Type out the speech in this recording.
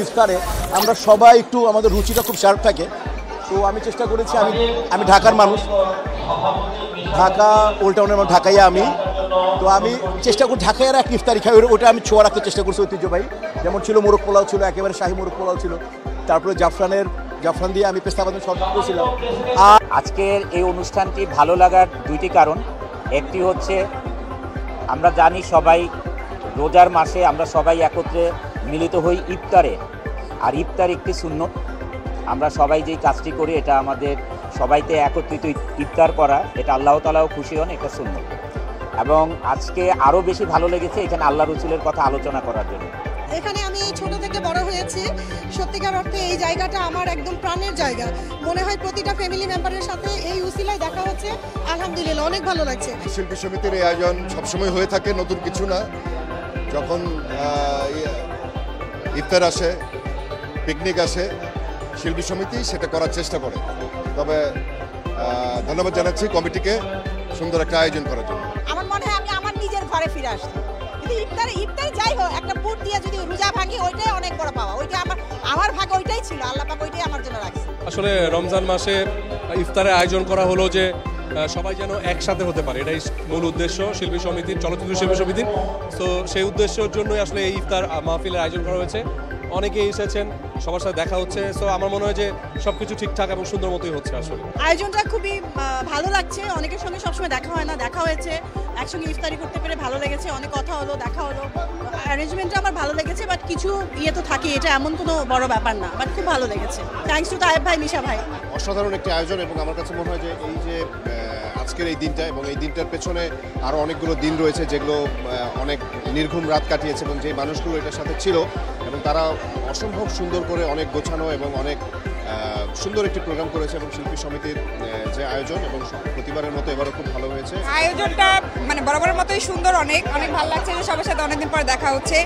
ইফতারে আমরা সবাই একটু আমাদের রুচিটা খুব শার্প থাকে, তো আমি চেষ্টা করেছি, আমি ঢাকার মানুষ, ঢাকা ওল্ড টাউনের ঢাকাই আমি, তো আমি চেষ্টা করি ঢাকায় এক ইফতারি খাই, ওটা আমি ছোঁয়া রাখতে চেষ্টা করছি ঐতিহ্যবাহী। যেমন ছিল মোরগ পোলাও, ছিল একেবারে শাহী মোরগ পোলাও ছিল, তারপরে জাফরান দিয়ে আমি পেস্তা বাদাম সব করেছিলাম। আর আজকের এই অনুষ্ঠানটি ভালো লাগার দুইটি কারণ। একটি হচ্ছে আমরা জানি সবাই রোজার মাসে আমরা সবাই একত্রে মিলিত হই ইফতারে, আর ইফতার একটি সুন্নত। আমরা সবাই যেই কাজটি করি এটা আমাদের সবাইতে একত্রিত ইফতার করা, এটা আল্লাহ তাআলাও খুশি হন, এটা সুন্নত। এবং আজকে আরও বেশি ভালো লেগেছে এখানে আল্লাহ রসুলের কথা আলোচনা করার জন্য। এখানে আমি ছোট থেকে বড় হয়েছি, সত্যিকার অর্থে এই জায়গাটা আমার একদম প্রাণের জায়গা। মনে হয় প্রতিটা ফ্যামিলি মেম্বারের সাথে এই উসিলায় দেখা হচ্ছে, আলহামদুলিল্লাহ অনেক ভালো লাগছে। শিল্পী সমিতির এই আয়োজন সবসময় হয়ে থাকে, নতুন কিছু না। যখন ইফতার আসে, পিকনিক আসে, শিল্পী সমিতি সেটা করার চেষ্টা করে। তবে ধন্যবাদ জানাচ্ছি কমিটিকে সুন্দর একটা আয়োজন করার জন্য। আমার মনে হয় আমি আমার নিজের ঘরে ফিরে আসছি, কিন্তু ইফতারে যাই হোক একটা পুট দিয়ে যদি রোজা ভাঙি ওইটাই অনেক বড় পাওয়া। ওইটা আমার ভাগ ওইটাই ছিল, আল্লাহ পাক ওইটাই আমার জন্য রাখছে। আসলে রমজান মাসে ইফতারের আয়োজন করা হলো যে সবাই যেন একসাথে হতে পারে, এটাই মূল উদ্দেশ্য শিল্পী সমিতির, চলচ্চিত্র শিল্পী সমিতির। তো সেই উদ্দেশ্যের জন্যই আসলে এই ইফতার মাহফিলের আয়োজন করা হয়েছে। অনেকেই এসেছেন, সবার সাথে দেখা হচ্ছে। সো আমার মনে হয় যে সবকিছু ঠিকঠাক এবং সুন্দর মতোই হচ্ছে। আসলে আয়োজনটা খুবই ভালো লাগছে, অনেকের সঙ্গে সবসময় দেখা হয় না, দেখা হয়েছে, একসঙ্গে ইফতারি করতে পেরে ভালো লেগেছে, অনেক কথা হলো, দেখা হলো। অ্যারেঞ্জমেন্টটা আমার ভালো লেগেছে, বাট কিছু তো থাকে, এটা এমন কোনো বড় ব্যাপার না, বাট খুব ভালো লেগেছে। থ্যাঙ্কস টু তায়েব ভাই, মিশা ভাই। অসাধারণ একটি আয়োজন, এবং আমার কাছে মনে হয় যে এই যে আজকের এই দিনটা এবং এই দিনটার পেছনে আরও অনেকগুলো দিন রয়েছে যেগুলো অনেক নির্ঘুম রাত কাটিয়েছে, এবং যে মানুষগুলো এটার সাথে ছিল এবং তারা অসম্ভব সুন্দর করে অনেক গোছানো এবং অনেক সুন্দর একটি প্রোগ্রাম করেছে। এবং শিল্পী সমিতির যে আয়োজন এবং প্রতিবারের মতো এবারও খুব ভালো হয়েছে। আয়োজনটা মানে বরাবরের মতোই সুন্দর, অনেক ভালো লাগছে যে সবার সাথে অনেকদিন পর দেখা হচ্ছে।